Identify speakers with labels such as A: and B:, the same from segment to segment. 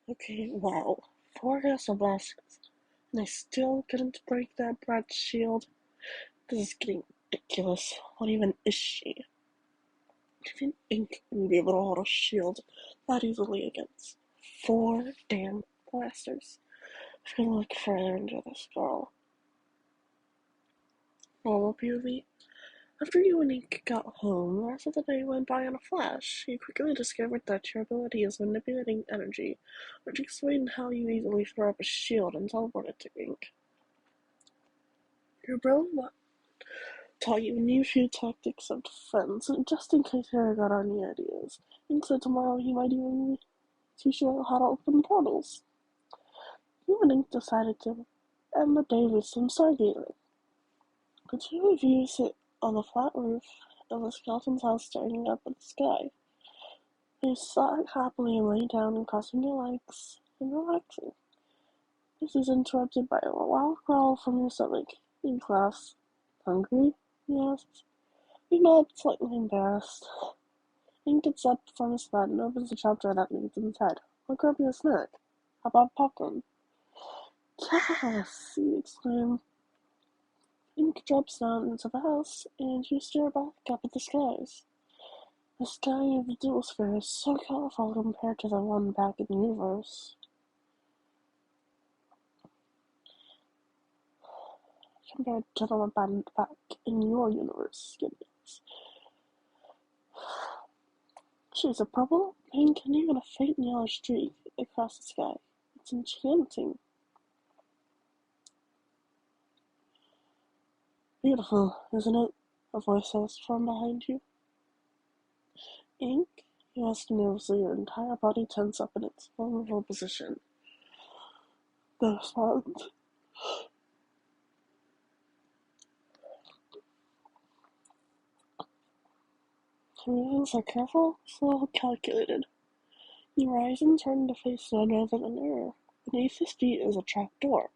A: Okay, wow. 4 blasters. And I still couldn't break that brat's shield? This is getting ridiculous. What even is she? Even Ink wouldn't be able to hold a shield that easily against 4 damn blasters. I'm gonna look further into this girl. Normal POV. After you and Ink got home, the rest of the day went by in a flash. You quickly discovered that your ability is manipulating energy, which explained how you easily throw up a shield and teleport it to Ink. Your bro taught you a new few tactics of defense, just in case you got any ideas. Ink said tomorrow he might even teach you how to open portals. You and Ink decided to end the day with some stargazing. The two of you sit on the flat roof of the skeleton's house staring up at the sky. You sigh happily and lay down and crossing your legs and relaxing. This is interrupted by a wild growl from your stomach. Ink laughs. Hungry? He asks. You nod, slightly embarrassed. Ink gets up from his bed and opens the trapdoor that leads inside. I'll grab you a snack. How about popcorn? Yes! You exclaim. Ink drops down into the house, and you stare back up at the skies. The sky of the duosphere is so colorful compared to the one back in the universe. Compared to the one back in your universe, Gideons. Shades of purple, pink, and even a faint yellow streak across the sky. It's enchanting. Beautiful, isn't it? A voice says from behind you. Ink? You ask nervously, your entire body tense up in its vulnerable position. The response. Her movements are careful, slow, calculated. You rise and turn to face none other than air. Beneath his feet is a trap door.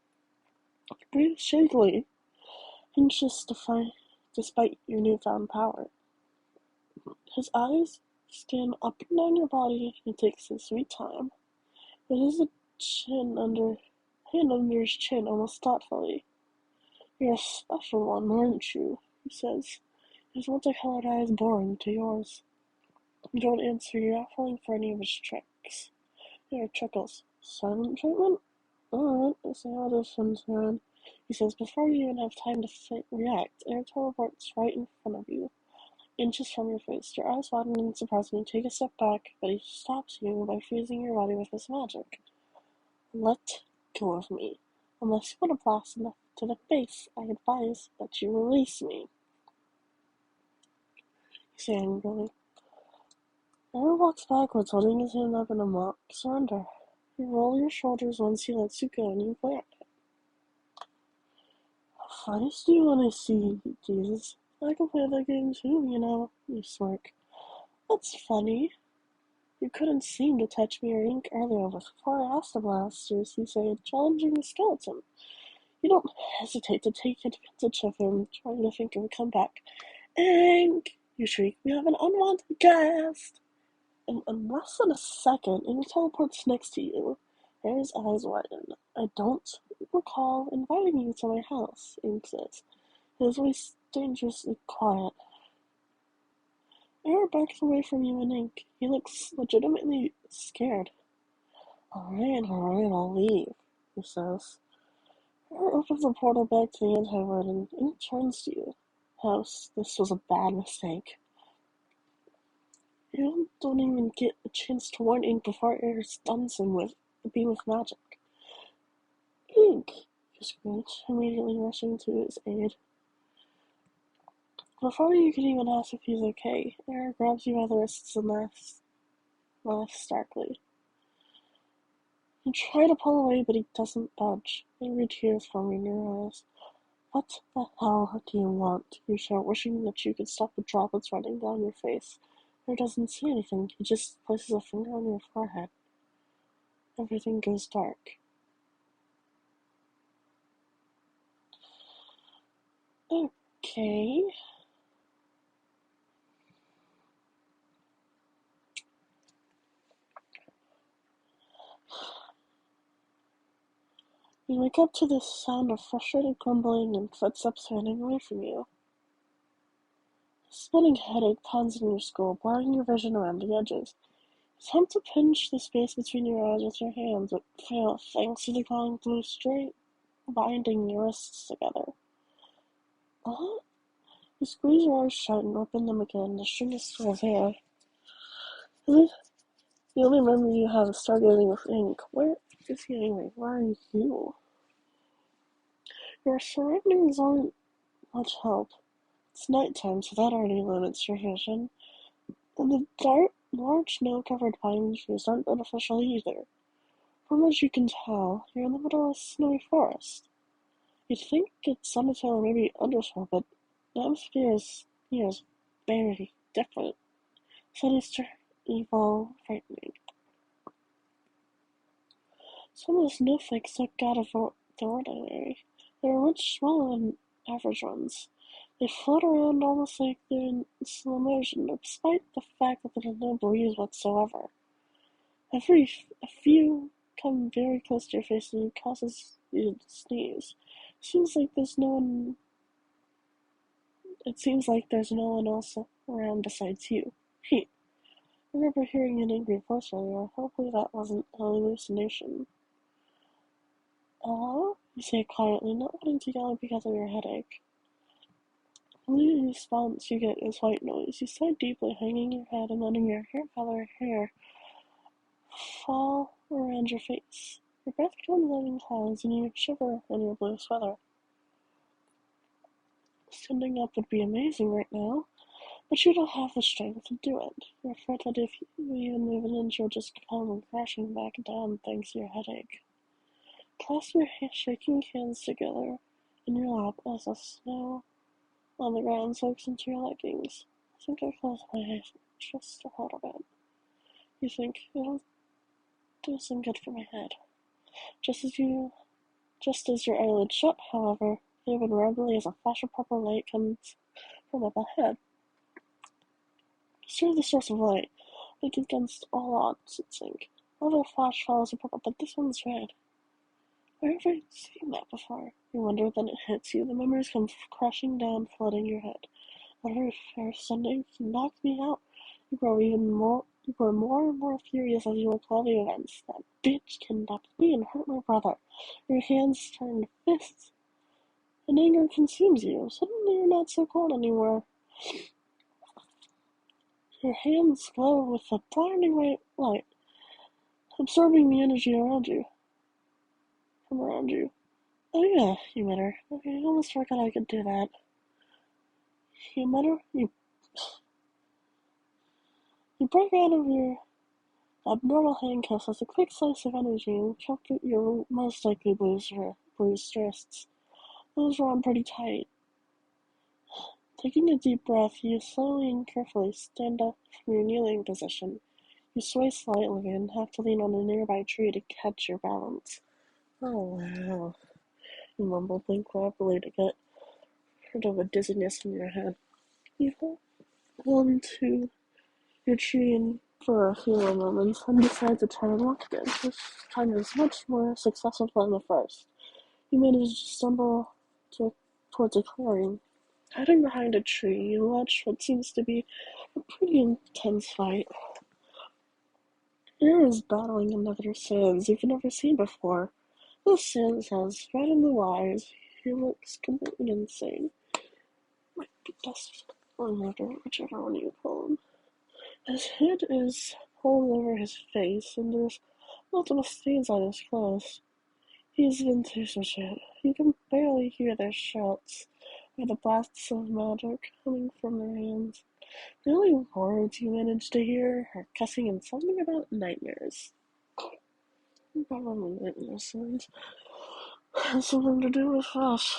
A: You breathe shakily, anxious despite your newfound power. His eyes scan up and down your body. He takes his sweet time. But his hand under his chin almost thoughtfully. You're a special one, aren't you? He says. His multicolored eyes boring to yours. You don't answer. You're not falling for any of his tricks. He chuckles. Silent treatment? Alright, let's see how this one's going. He says, before you even have time to react, air teleports right in front of you, inches from your face. Your eyes widen in surprise when you take a step back, but he stops you by freezing your body with his magic. Let go of me. Unless you want to blast enough to the face, I advise that you release me. You say angrily. Aaron walks backwards, holding his hand up in a mock surrender. You roll your shoulders once he lets you go, and you glare at him. How funniest do you want to see, Jesus? I can play that game too, you know. You smirk. That's funny. You couldn't seem to touch me or Ink earlier before I asked the blasters, he said, challenging the skeleton. You don't hesitate to take advantage of him, trying to think of a comeback. Ink! You shriek. We have an unwanted guest! In less than a second, Ink teleports next to you. Harry's eyes widen. I don't recall inviting you to my house, Ink says. His voice dangerously quiet. Harry backs away from you and Ink. He looks legitimately scared. Alright, I'll leave, he says. Harry opens the portal back to the anti-word and Ink turns to you. House, this was a bad mistake. You don't even get a chance to warn Ink before Air stuns him with a beam of magic. Ink! You screech, immediately rushing to his aid. Before you can even ask if he's okay, Air grabs you by the wrists and laughs starkly. You try to pull away, but he doesn't budge. Angry tears form in your eyes. What the hell do you want? You shout, wishing that you could stop the droplets running down your face. Air doesn't see anything. He just places a finger on your forehead. Everything goes dark. Okay. You wake up to the sound of frustrated grumbling and footsteps running away from you. A splitting headache pounds in your skull, blurring your vision around the edges. You attempt to pinch the space between your eyes with your hands, but fail thanks to the glowing blue string binding your wrists together. What? You squeeze your eyes shut and open them again. The string is still there. The only memory you have is stargazing with ink. Where is he anyway? Where are you? Your surroundings aren't much help. It's nighttime, so that already limits your vision. And the dark, large snow-covered pine trees aren't beneficial either. From what you can tell, you're in the middle of a snowy forest. You'd think it's summertime or maybe undersnow, but the atmosphere is very different. Sinister, evil, frightening. Some of the snowflakes look out of the ordinary. They're much smaller than average ones. They float around almost like they're in slow motion, despite the fact that there's no breeze whatsoever. A few come very close to your face and causes you to sneeze. It seems like there's no one else around besides you. Hey, I remember hearing an angry voice earlier. Hopefully that wasn't a hallucination. You say quietly, not wanting to yell because of your headache. The only response you get is white noise. You sigh deeply, hanging your head and letting your hair fall around your face. Your breath comes out in clouds and you shiver in your blue sweater. Standing up would be amazing right now, but you don't have the strength to do it. You're afraid that if you even move an inch, you'll just come crashing back down thanks to your headache. Clasp your shaking hands together in your lap as the snow on the ground soaks into your leggings. I think I close my eyes just a little bit. You think it'll do some good for my head. Just as your eyelids shut, however, they open rapidly as a flash of purple light comes from up ahead. Stir the source of light, like against all odds, it think. Another flash follows the purple, but this one's red. Where have I seen that before? You wonder, then it hits you. The memories come crashing down, flooding your head. That very first Sunday, you knocked me out. You grow more and more furious as you recall the events. That bitch kidnapped me and hurt my brother. Your hands turn to fists, and anger consumes you. Suddenly you're not so cold anymore. Your hands glow with a blinding white light, absorbing the energy from around you. Oh yeah, you mutter. Okay, I almost forgot I could do that. You mutter. You break out of your abnormal handcuffs as a quick slice of energy choke your most likely bruised wrists. Those were on pretty tight. Taking a deep breath, you slowly and carefully stand up from your kneeling position. You sway slightly and have to lean on a nearby tree to catch your balance. Oh wow, you mumble, blink rapidly to get rid of a dizziness in your head. You hold on to your tree and for a few more moments and decide to try and walk again. This time is much more successful than the first. You manage to stumble towards a clearing. Hiding behind a tree, you watch what seems to be a pretty intense fight. Here is battling another Sans you've never seen before. This Sans has red and blue eyes. He looks completely insane. Might be dust or murder, whichever one you call him. His head is pulled over his face, and there's multiple stains on his clothes. He's been through some shit. You can barely hear their shouts, or the blasts of magic coming from their hands. The only words you manage to hear are cussing and something about nightmares. Probably nightmare signs. Has something to do with us.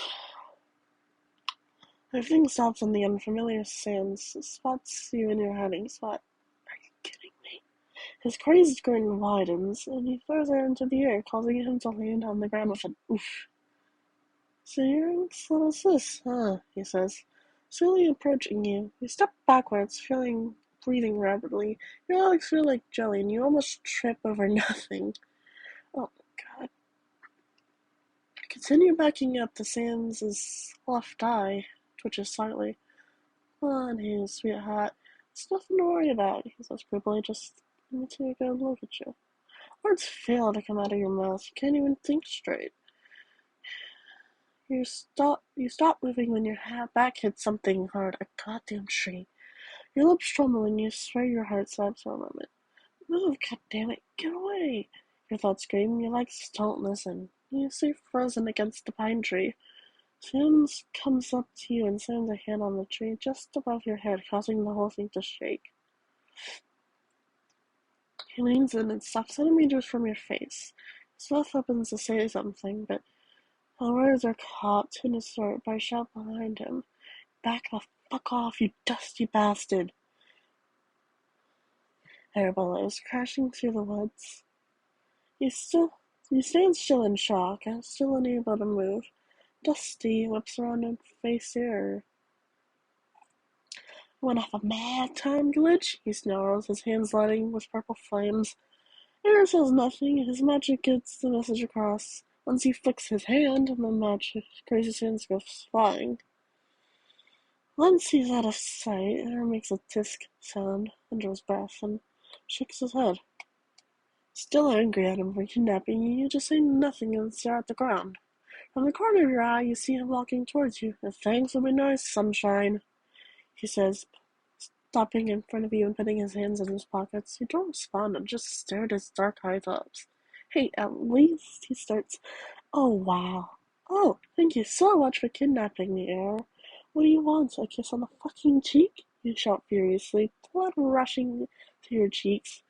A: Everything stops on the unfamiliar sands, spots you in your hiding spot. Are you kidding me? His crazed grin widens, and he throws her into the air, causing him to land on the ground with an oof. So you're this little sis, huh? He says, slowly approaching you. You step backwards, breathing rapidly. Your legs feel like jelly, and you almost trip over nothing. Oh my god. Continue backing up. The Sam's left eye twitches slightly. Come on, hey, sweetheart. It's nothing to worry about, he says creepily. Just let me take a good look at you. Words fail to come out of your mouth. You can't even think straight. You stop moving when your back hits something hard, a goddamn tree. Your lips tremble and you swear your heart stops for a moment. Move, goddammit, get away! Your thoughts scream, your legs don't listen. You stay frozen against the pine tree. Sims comes up to you and slams a hand on the tree just above your head, causing the whole thing to shake. He leans in and stops centimeters from your face. His mouth opens to say something, but the words are caught in his throat by a shout behind him. Back the fuck off, you dusty bastard! Arabella is crashing through the woods. He stands still in shock, still unable to move. Dusty whips around and faces her. Went off a mad time glitch, he snarls, his hands lighting with purple flames. Air says nothing, his magic gets the message across. Once he flicks his hand, and the magic crazy sands goes flying. Once he's out of sight, Air makes a tisk sound under his breath and shakes his head. Still angry at him for kidnapping you, you just say nothing and stare at the ground. From the corner of your eye, you see him walking towards you. Thanks will be nice, sunshine, he says, stopping in front of you and putting his hands in his pockets. You don't respond and just stare at his dark eye tops. Hey, at least, he starts. Oh, wow. Oh, thank you so much for kidnapping me, Air. What do you want? A kiss on the fucking cheek? You shout furiously, blood rushing to your cheeks.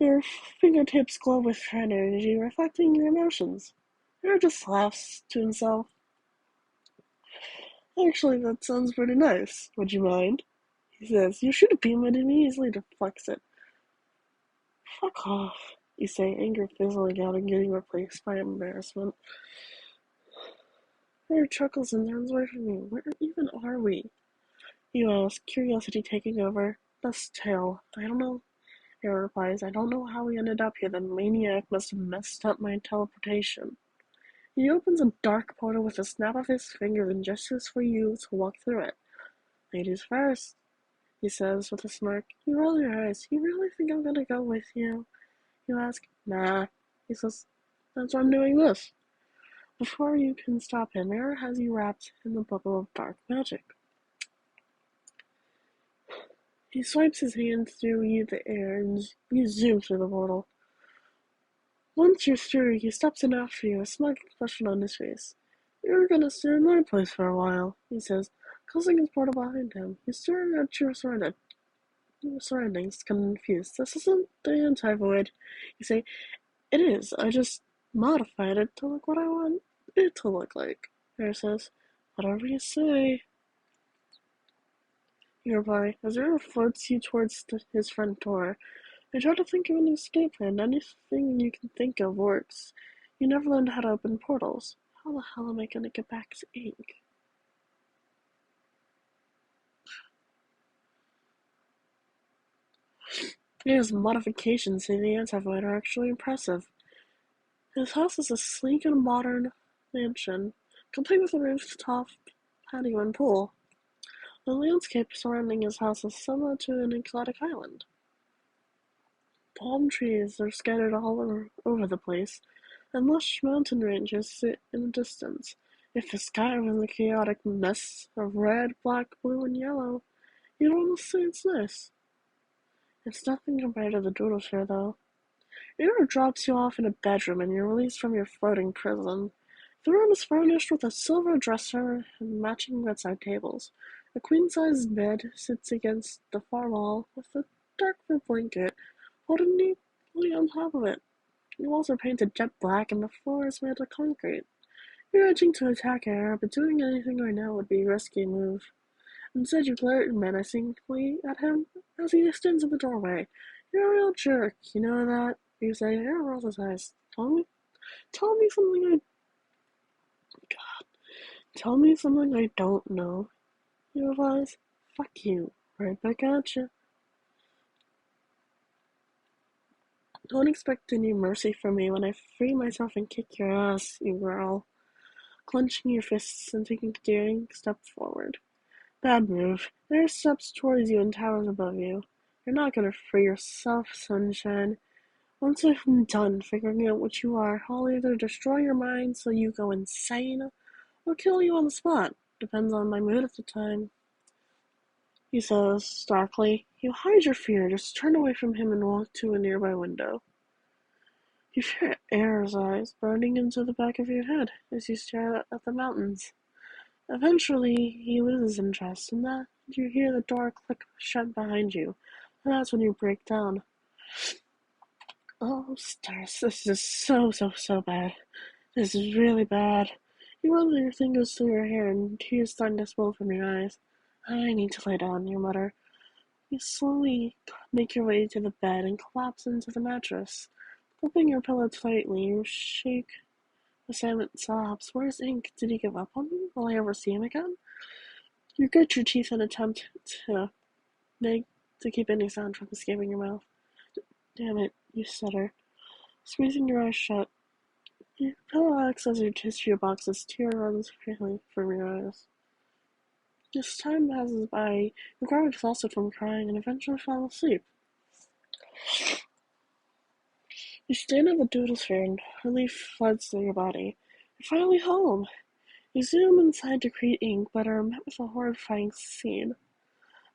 A: Your fingertips glow with energy, reflecting your emotions. Air just laughs to himself. Actually, that sounds pretty nice. Would you mind? He says. You should have beamed it and easily deflects it. Fuck off, you say, anger fizzling out and getting replaced by embarrassment. Air chuckles and turns away from you. Where even are we? You ask, curiosity taking over. That's tail. I don't know. Air replies, I don't know how we ended up here. The maniac must have messed up my teleportation. He opens a dark portal with a snap of his fingers and gestures for you to walk through it. Ladies first, he says with a smirk. You roll your eyes. You really think I'm gonna go with you? You ask. Nah, he says. That's why I'm doing this. Before you can stop him, Air has you wrapped in the bubble of dark magic. He swipes his hand through the air and you zoom through the portal. Once you're through, he steps in after you, a smug expression on his face. You're gonna stay in my place for a while, he says, closing his portal behind him. He's staring at your surroundings, confused. This isn't the anti-void. You say, it is. I just modified it to look what I want it to look like. Air says, whatever you say. You reply, as Air floats you towards his front door. I try to think of an escape plan. Anything you can think of works. You never learned how to open portals. How the hell am I gonna get back to ink? His modifications to the anti-void are actually impressive. His house is a sleek and modern mansion, complete with a rooftop, patio, and pool. The landscape surrounding his house is similar to an exotic island. Palm trees are scattered all over the place, and lush mountain ranges sit in the distance. If the sky was a chaotic mess of red, black, blue, and yellow, you'd almost say it's nice. It's nothing compared to the doodle share, though. Air drops you off in a bedroom and you're released from your floating prison. The room is furnished with a silver dresser and matching bedside tables. A queen-sized bed sits against the far wall with a dark blue blanket folded neatly on top of it. The walls are painted jet black and the floor is made of concrete. You're edging to attack Air, but doing anything right now would be a risky move. Instead, you glare menacingly at him as he stands in the doorway. You're a real jerk, you know that? You say. Air rolls his eyes. Tell me something tell me something I don't know. He replies. Fuck you. Right back at you. Don't expect any mercy from me when I free myself and kick your ass, you growl. clenching your fists and taking a daring step forward. Bad move. There are steps towards you and towers above you. You're not gonna free yourself, sunshine. Once I'm done figuring out what you are, I'll either destroy your mind so you go insane, or kill you on the spot. Depends on my mood at the time. He says, starkly. You hide your fear, just turn away from him and walk to a nearby window. You feel Air's eyes burning into the back of your head as you stare at the mountains. Eventually, he loses interest in that, and you hear the door click shut behind you, and that's when you break down. Oh, stars, this is so bad. This is really bad. You run your fingers through your hair and tears starting to spill from your eyes. I need to lay down, you mutter. You slowly make your way to the bed and collapse into the mattress. Gripping your pillow tightly, you shake the silent sobs. Where's Ink? Did he give up on me? Will I ever see him again? You grit your teeth and attempt to make to keep any sound from escaping your mouth. Damn it, you stutter, squeezing your eyes shut. Your pillow acts as your tissue box as tear runs freely from your eyes. As time passes by, you grow exhausted from crying and eventually fall asleep. You stand in the doodlesphere and relief floods through your body. You're finally home. You zoom inside to create ink, but are met with a horrifying scene.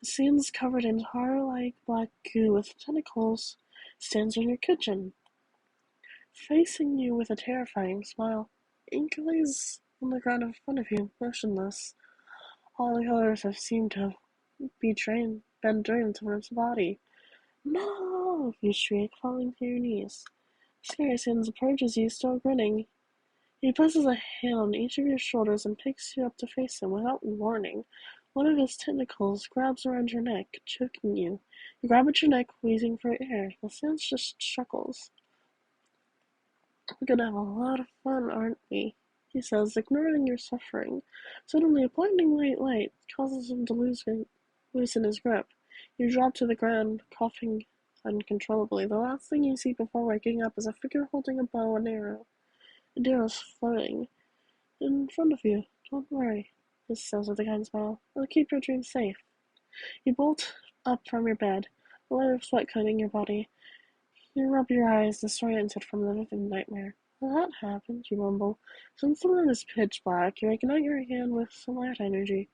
A: The scene's covered in horror-like black goo with tentacles stands in your kitchen, facing you with a terrifying smile. Ink lays on the ground in front of you, motionless. All the colors have seemed to been drained from its body. No! You shriek, falling to your knees. Scary Sins approaches you, still grinning. He places a hand on each of your shoulders and picks you up to face him without warning. One of his tentacles grabs around your neck, choking you. You grab at your neck, wheezing for air. The Sans just chuckles. We're gonna have a lot of fun, aren't we? He says, ignoring your suffering. Suddenly, a blinding white light causes him to loosen his grip. You drop to the ground, coughing uncontrollably. The last thing you see before waking up is a figure holding a bow and arrow. The arrow's floating in front of you. Don't worry, he says with a kind smile. I'll keep your dreams safe. You bolt up from your bed, a layer of sweat coating your body. You rub your eyes, disoriented from the vivid nightmare. Well, that happened, you mumble. Since the room is pitch black, you ignite your hand with some light energy.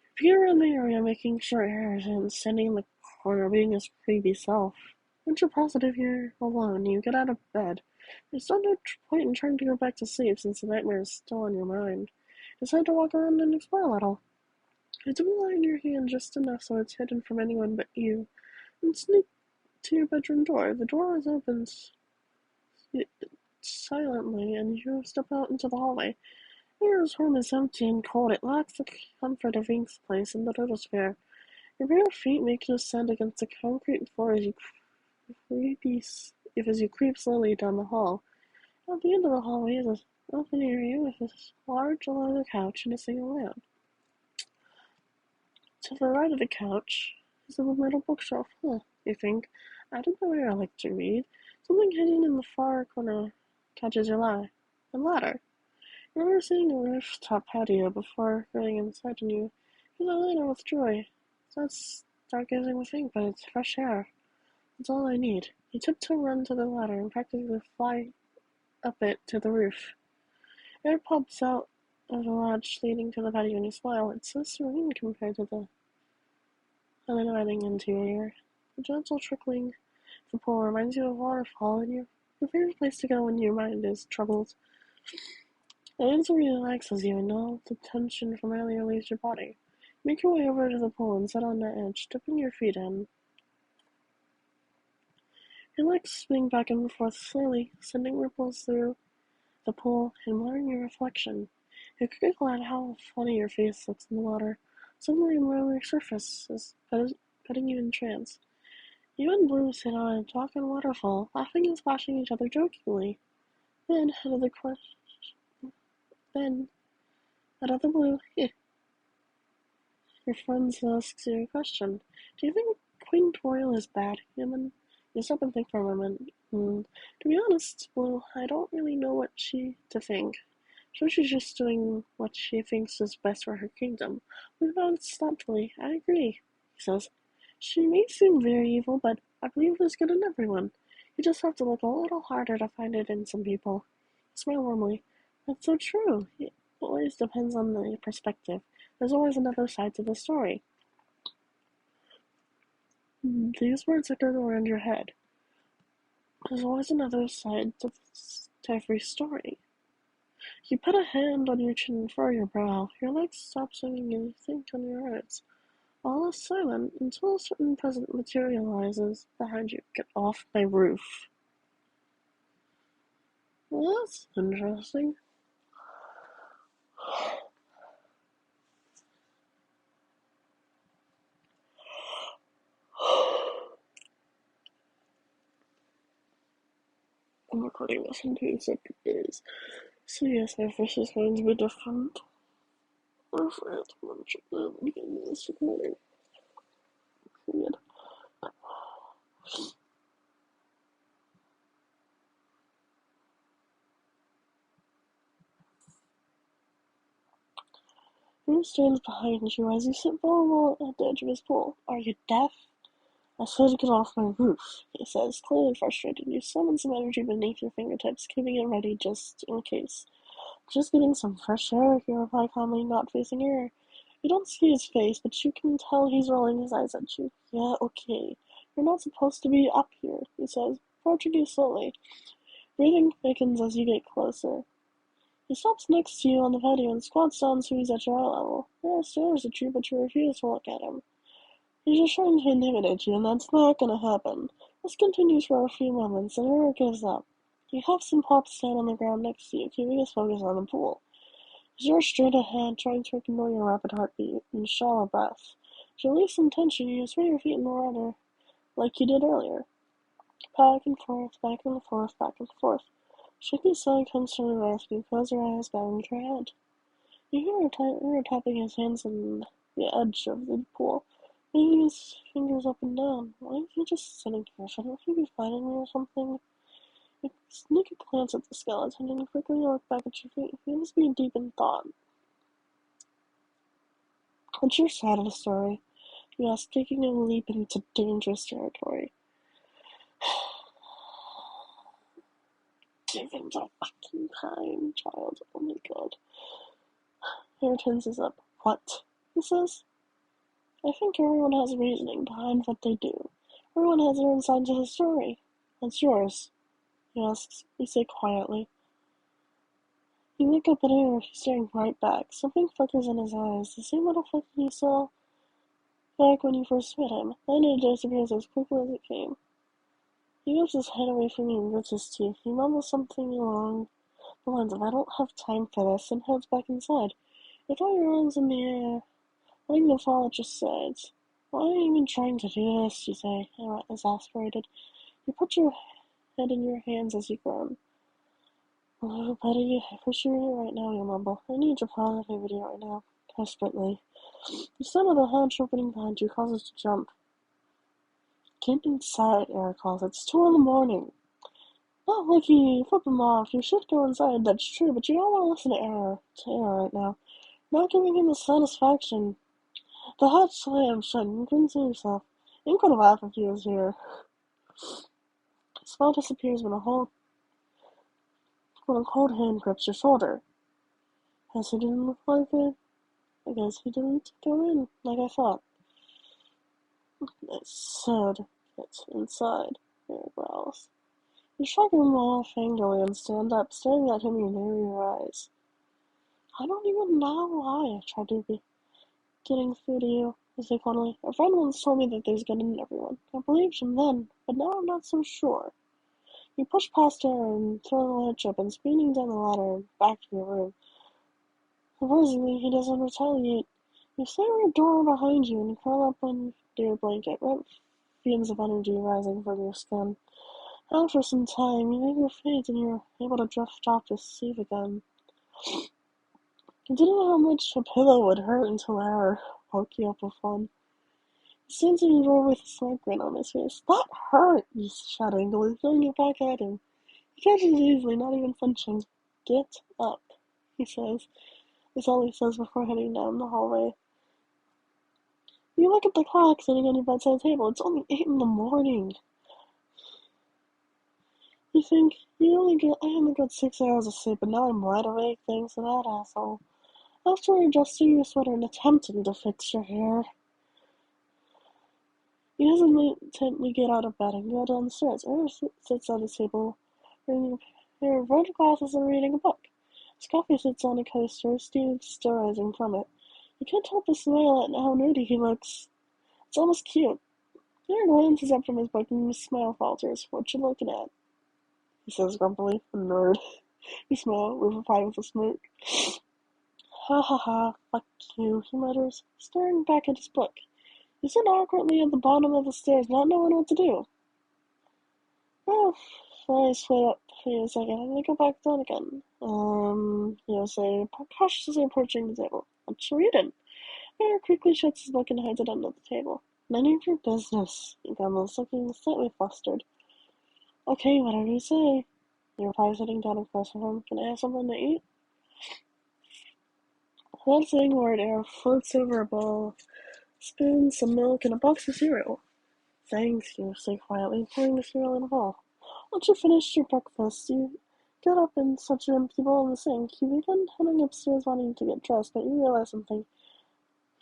A: You peer around the area, making sure Air isn't standing in the corner, being his creepy self. Once you're positive you're alone, you get out of bed. There's no point in trying to go back to sleep since the nightmare is still on your mind. Decide to walk around and explore a little. You dip the light in your hand just enough so it's hidden from anyone but you, and sneak to your bedroom door. The door is open silently, and you step out into the hallway. Air's room is empty and cold. It lacks the comfort of Ink's place in the dodosphere. Your bare feet make a sound against the concrete floor as you creep slowly down the hall. At the end of the hallway is an open area with a large leather couch and a single lamp. To the right of the couch is a metal bookshelf. You think. I don't know where I like to read. Something hidden in the far corner catches your eye. A ladder. You remember seeing a rooftop patio before going inside and you feel the ladder with joy. It's not stargazing with ink, but it's fresh air. That's all I need. You tiptoe run to the ladder and practically fly up it to the roof. Air pops out of the latch leading to the patio and you smile. It's so serene compared to the uninviting interior. The gentle trickling of the pool reminds you of a waterfall and your favorite place to go when your mind is troubled. It instantly relaxes you and all the tension from earlier leaves your body. Make your way over to the pool and sit on the edge, dipping your feet in. Your legs swing back and forth slowly, sending ripples through the pool and blurring your reflection. You giggle at how funny your face looks in the water. Suddenly a murmuring surface is putting you in trance. You and Blue sit on a talking waterfall, laughing and splashing each other jokingly. Then, then, out of the blue, your friend asks you a question. Do you think Queen Toriel is bad human? You stop and think for a moment. To be honest, Blue, I don't really know what to think. So she's just doing what she thinks is best for her kingdom. We nods thoughtfully. I agree, he says. She may seem very evil, but I believe there's good in everyone. You just have to look a little harder to find it in some people. He smiled warmly. That's so true. It always depends on the perspective. There's always another side to the story. These words echo around your head. There's always another side to every story. You put a hand on your chin and furrow your brow. Your legs stop swinging and you think on your words. All is silent until a certain present materializes behind you. Get off my roof. Well, that's interesting. I'm recording this in 2 separate days. So yes, my voice is going to be different. I forgot to mention that at the beginning of this recording. Weird. Who stands behind you as you sit vulnerable at the edge of his pool? Are you deaf? I said get off my roof, he says, clearly frustrated. You summon some energy beneath your fingertips, keeping it ready just in case. Just getting some fresh air, you reply calmly, not facing her. You don't see his face, but you can tell he's rolling his eyes at you. Yeah, okay. You're not supposed to be up here, he says, approaching you slowly. Breathing thickens as you get closer. He stops next to you on the patio and squats down so he's at your eye level. There stares at you, but you refuse to look at him. He's just trying to intimidate you, and that's not gonna happen. This continues for a few moments, and Eric gives up. He huffs and pops down on the ground next to you, keeping his focus on the pool. He stares straight ahead, trying to ignore your rapid heartbeat and shallow breath. To release some tension, you swing your feet in the water, like you did earlier. Back and forth, back and forth, back and forth. Shaky sound comes from your mouth, and you close your eyes, bowing your head. You hear her tapping his hands on the edge of the pool, moving his fingers up and down. Why aren't you just sitting here? Shouldn't he be fighting me or something? You sneak a glance at the skeleton and quickly look back at your feet. He must be deep in thought. What's your side of the story? You ask, taking a leap into dangerous territory. Give him the fucking time, child. Oh my god. Harry tenses up. What? He says. I think everyone has reasoning behind what they do. Everyone has their own side to the story. What's yours? He asks. You say quietly. You look up at Eric, he's staring right back. Something flickers in his eyes, the same little flicker you saw back when you first met him. Then it disappears as quickly as it came. He moves his head away from you and grits his teeth. He mumbles something along the lines of, I don't have time for this, and heads back inside. You throw your arms in the air, letting them fall at your sides. Why are you even trying to do this, you say, exasperated. You put your head in your hands as you groan. Oh, buddy, I wish you were here right now, you mumble. I need your positive video right now, desperately. The sound of the hatch opening behind you causes you to jump. Get inside, Eric calls. It's 2 in the morning. Not like you flip him off. You should go inside, that's true, but you don't want to listen to Eric right now. Not giving him the satisfaction. The hatch slams shut and you couldn't see yourself. You could have laughed if he was here. The smile disappears when a cold hand grips your shoulder. Guess he didn't look like it. I guess he didn't go in like I thought. I said it's inside, Eric growls. You shrug him off angrily and stand up, staring at him in your eyes. I don't even know why I tried to be getting through to you, you say calmly. A friend once told me that there's good in everyone. I believed him then, but now I'm not so sure. You push past her and throw the latch open, speeding down the ladder and back to your room. Surprisingly, he doesn't retaliate. You slam your door behind you and curl up under your blanket, red fumes of energy rising from your skin. After some time, you make your fades and you're able to drift off to sleep again. You didn't know how much a pillow would hurt until Ara woke you up with one. He stands in your door with a slight grin on his face. That hurt, you shout angrily, throwing it back at him. He catches it easily, not even flinching. Get up. he says. It's all he says before heading down the hallway. You look at the clock sitting on your bedside table. It's only 8 in the morning. You think, I only got 6 hours of sleep, but now I'm wide awake thanks to that asshole. After adjusting your sweater and attempting to fix your hair, he hesitantly get out of bed and go downstairs. Eric sits at his table, wearing a pair of red glasses and reading a book. His coffee sits on a coaster, steam still rising from it. You can't help but smile at how nerdy he looks. It's almost cute. Eric glances up from his book and his smile falters. What you looking at? He says grumpily. A nerd. You smile, reply with a smirk. Ha ha ha, fuck you, he mutters, staring back at his book. You sit awkwardly at the bottom of the stairs, not knowing what to do. Well, I sway up for a second, and then go back down again. He'll say, cautiously approaching the table. What you reading? Eric quickly shuts his book and hides it under the table. None of your business, he grumbles, looking slightly flustered. Okay, whatever you say. He replies, sitting down across from him. Can I have something to eat? Without saying a word, Eric floats over a bowl, spoon, some milk, and a box of cereal. Thanks, you say quietly, pouring the cereal in a bowl. Once you finish your breakfast, you get up and set your empty bowl in the sink. You begin heading upstairs wanting to get dressed, but you realize something.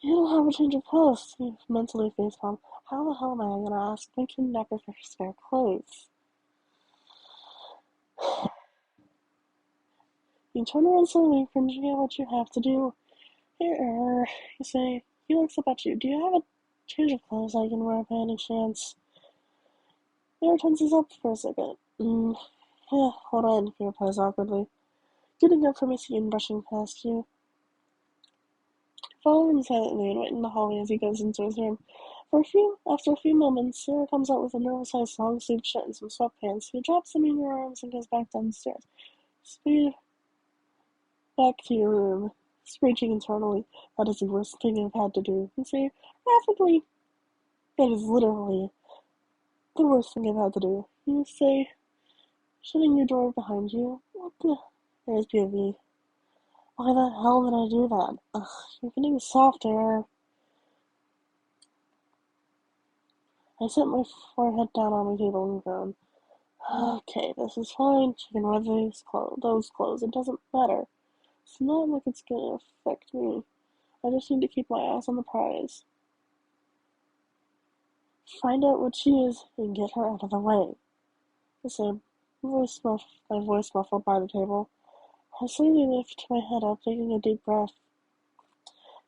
A: You don't have a change of clothes. You mentally facepalm. How the hell am I going to ask my kidnapper for spare clothes? You turn around slowly, cringing at what you have to do. Here, you say. He looks up at you. Do you have a change of clothes I can wear by any chance? He tenses up for a second. Yeah, hold on, he replies awkwardly, getting up from his seat and brushing past you. Follow him silently and wait in the hallway as he goes into his room. After a few moments, Sarah comes out with a normal-sized long-sleeved shirt and some sweatpants. He drops them in your arms and goes back downstairs. Speed back to your room, screeching internally. That is the worst thing I've had to do. You say, rapidly. That is literally the worst thing I've had to do. You say, shutting your door behind you. What the? There's POV. Why the hell did I do that? Ugh, you're getting softer. I set my forehead down on my table and groaned. Okay, this is fine. She can wear those clothes. It doesn't matter. It's not like it's gonna affect me. I just need to keep my eyes on the prize. Find out what she is and get her out of the way. I said, my voice muffled by the table. I slowly lift my head up, taking a deep breath.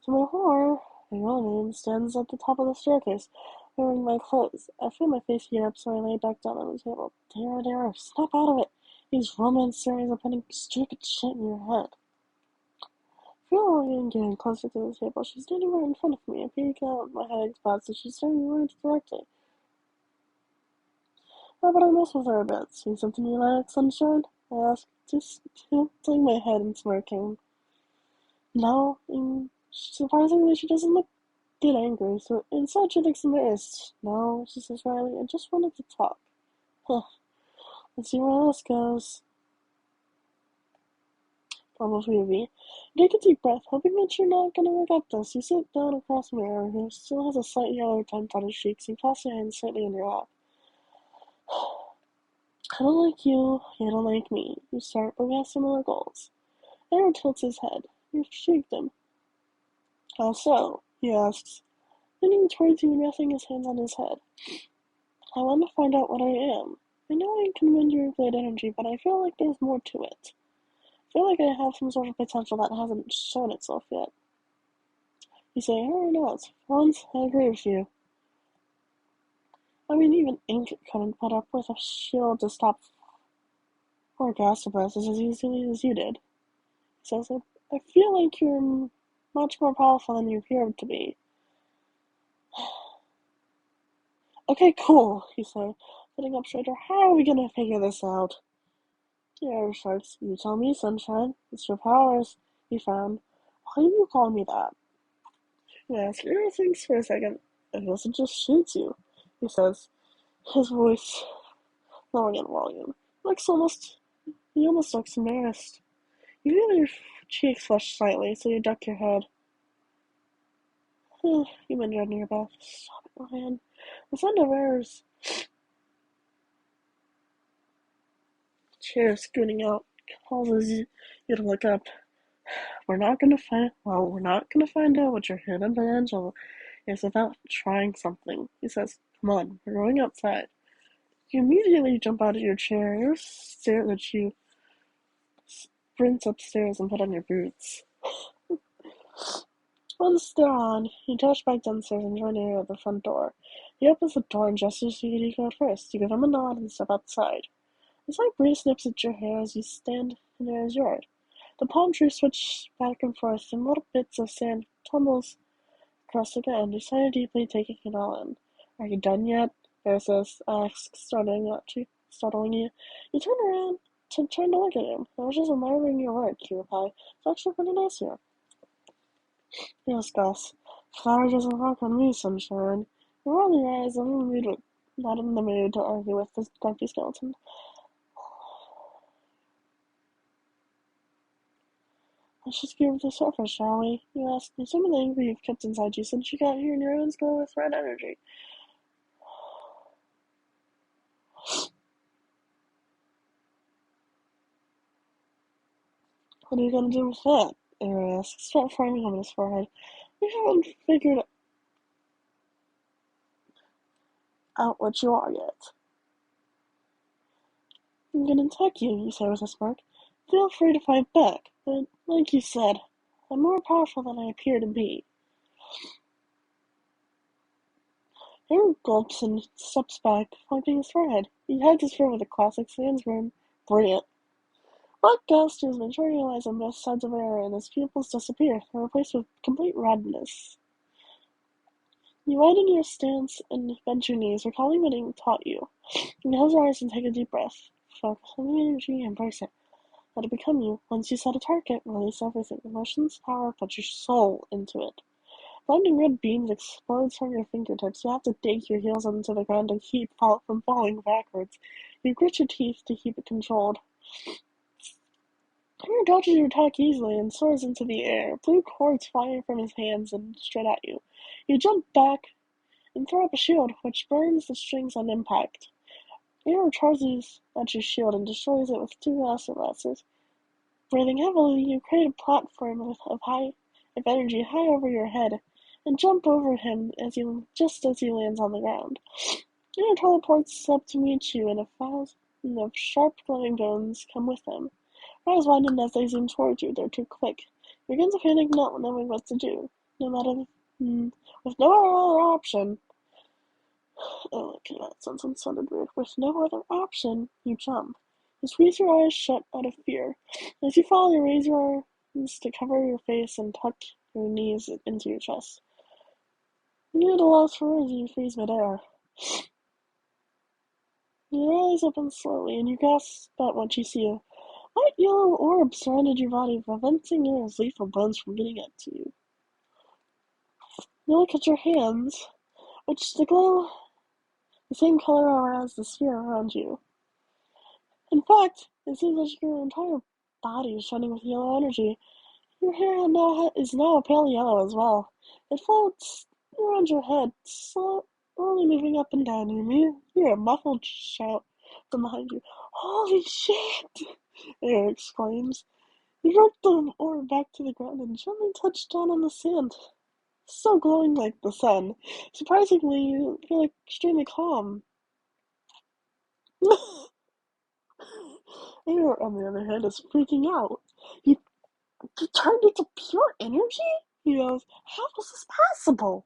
A: To my horror, my real name stands at the top of the staircase, wearing my clothes. I feel my face heat up, so I lay back down on the table. Dare, snap out of it! These romance stories are putting stupid shit in your head. Feeling getting closer to the table, she's standing right in front of me. I peek out my hiding spot, so she's staring right directly. How about I mess with her a bit? See something you like, sunshine? I asked, just tilting my head and smirking. No, and surprisingly, she doesn't get angry, so instead she looks embarrassed. No, she says wryly, I just wanted to talk. Huh. Let's see where this goes. Almost POV. Take a deep breath, hoping that you're not gonna regret this. You sit down across from her, who still has a slight yellow tint on his cheeks. You toss your hand slightly in your lap. I don't like you, you don't like me. You start, but we have similar goals. Aaron tilts his head. You've shrieked him. How so? He asks, leaning towards you and resting his hands on his head. I want to find out what I am. I know I can win your great energy, but I feel like there's more to it. I feel like I have some sort of potential that hasn't shown itself yet. You say, or not. For once, I agree with you. I mean, even Ink couldn't put up with a shield to stop orgasm as easily as you did. He says, I feel like you're much more powerful than you appear to be. Okay, cool, he said, sitting up straighter. How are we gonna figure this out? Yeah, sharks, you tell me, sunshine. It's your powers, he found. Why do you call me that? He asks. Ira thinks for a second. I guess it just shoots you, he says, his voice lowering in volume. He almost looks embarrassed. You feel your cheeks flush slightly, so you duck your head. You bend under your breath. Stop it, Ryan. The sound of errors. Chair scooting out causes you to look up. We're not gonna find out what your hidden potential is without trying something. He says, come on, we're going outside. You immediately jump out of your chair. You stare that you sprint upstairs and put on your boots. Once they're on, you dash back downstairs and join her at the front door. He opens the door and gestures to you to go first. You give him a nod and step outside. A slight breeze snips at your hair as you stand in his yard. The palm trees switch back and forth, and little bits of sand tumbles across the ground. You sigh deeply, taking it all in. Are you done yet? Versus asks, startling you. You turn around to look at him. I was just admiring your work, you reply. It's actually pretty nice here. Yes, Gus. Flower doesn't work on me, sunshine. You roll your eyes. Not in the mood to argue with this grumpy skeleton. Let's just give it the surface, shall we? You ask me some of the anger you've kept inside you since you got here, and your hands glow with red energy. What are you going to do with that? Aaron asks, start framing on his forehead. We haven't figured out what you are yet. I'm going to attack you, you say with a smirk. Feel free to fight back, but like you said, I'm more powerful than I appear to be. Aaron gulps and steps back, wiping his forehead. He hides his fear with a classic sans grin. Brilliant. Black gestures materialize on both sides of Aaron, and his pupils disappear. They're replaced with complete redness. You widen your stance and bend your knees, recalling what he taught you. You close your eyes and take a deep breath. Focus on the energy, embrace it. Let it become you. Once you set a target, release everything. Emotions, power, put your soul into it. Blinding red beams explode from your fingertips. You have to dig your heels into the ground to keep from falling backwards. You grit your teeth to keep it controlled. Hammer dodges your attack easily and soars into the air. Blue cords flying from his hands and straight at you. You jump back and throw up a shield, which burns the strings on impact. Arrow charges at your shield and destroys it with 2 acid blasters. Breathing heavily, you create a platform of energy high over your head, and jump over him just as he lands on the ground. Arrow teleports up to meet you, and 1,000 of sharp glowing bones come with him. Eyes widen as they zoom towards you. They're too quick. You begin to panic, not knowing what to do. With no other option. Oh, okay, that sentence sounded weird. With no other option, you jump. You squeeze your eyes shut out of fear. As you fall, you raise your arms to cover your face and tuck your knees into your chest. You need a loss for words and you freeze midair. Your eyes open slowly and you gasp at what you see. White yellow orbs surrounded your body, preventing your lethal bones from getting up to you. You look at your hands, which glow the same color as the sphere around you. In fact, it seems like your entire body is shining with yellow energy. Your hair is now pale yellow as well. It floats around your head, slowly moving up and down. You hear a muffled shout from behind you. Holy shit! Eric exclaims. You drop the orb back to the ground and gently touch down on the sand. So glowing like the sun. Surprisingly, you feel extremely calm. Air, on the other hand, is freaking out. You turned into pure energy? He goes, how is this possible?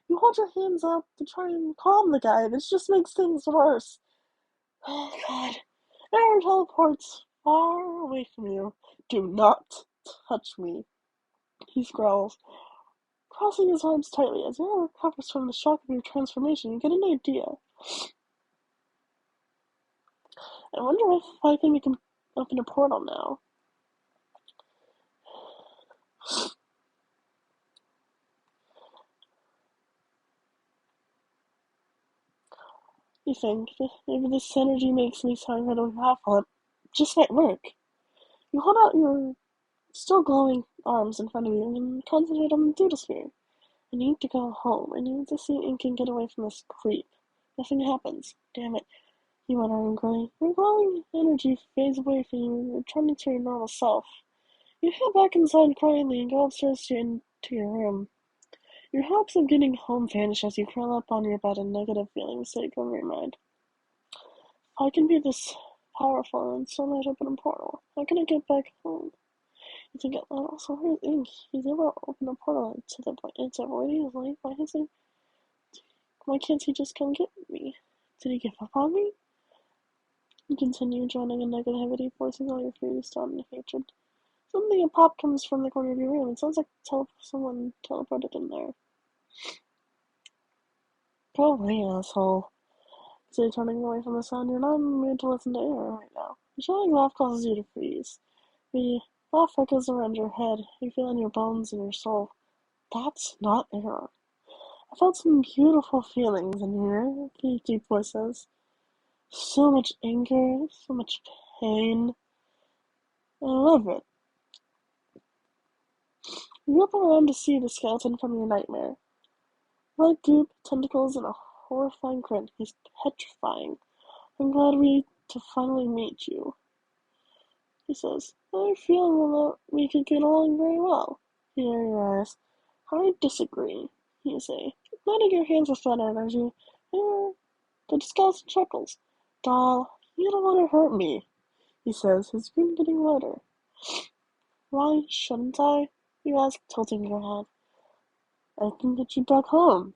A: You hold your hands up to try and calm the guy. This just makes things worse. Oh, God. Air teleports far away from you. Do not touch me, he growls, crossing his arms tightly. As Air recovers from the shock of your transformation, you get an idea. I wonder if I can open a portal now. You think, maybe this energy makes me so incredibly powerful. It just might work. You hold out your Still glowing arms in front of you and concentrate on the doodle-sphere. I need to go home. I need to see Ink and get away from this creep. Nothing happens. Damn it. You went on angrily. Your glowing energy fades away from you, returning to your normal self. You head back inside quietly and go upstairs into your room. Your hopes of getting home vanish as you curl up on your bed and negative feelings take over your mind. How can be this powerful and so might open a portal? How can I get back home? You think out loud. Also, where's Ink? He's able to open a portal into avoiding his life. Why can't he just come get me? Did he give up on me? You continue drowning in negativity, forcing all your fears down in hatred. Suddenly a pop comes from the corner of your room. It sounds like someone teleported in there. Go away, asshole. Say, turning away from the sound. You're not in the mood to listen to air right now. The shouting laugh causes you to freeze. The laugh echoes around your head. You feel in your bones and your soul. That's not air. I felt some beautiful feelings in here, the deep voice says. So much anger, so much pain. I love it. You whip around to see the skeleton from your nightmare. Red goop, tentacles, and a horrifying grin. He's petrifying. I'm glad to finally meet you, he says. I feel that we could get along very well. Here your eyes. I disagree, you say, letting your hands with that energy. The skeleton chuckles. Doll, you don't want to hurt me, he says, his grin getting louder. Why shouldn't I? You ask, tilting your head. I can get you back home.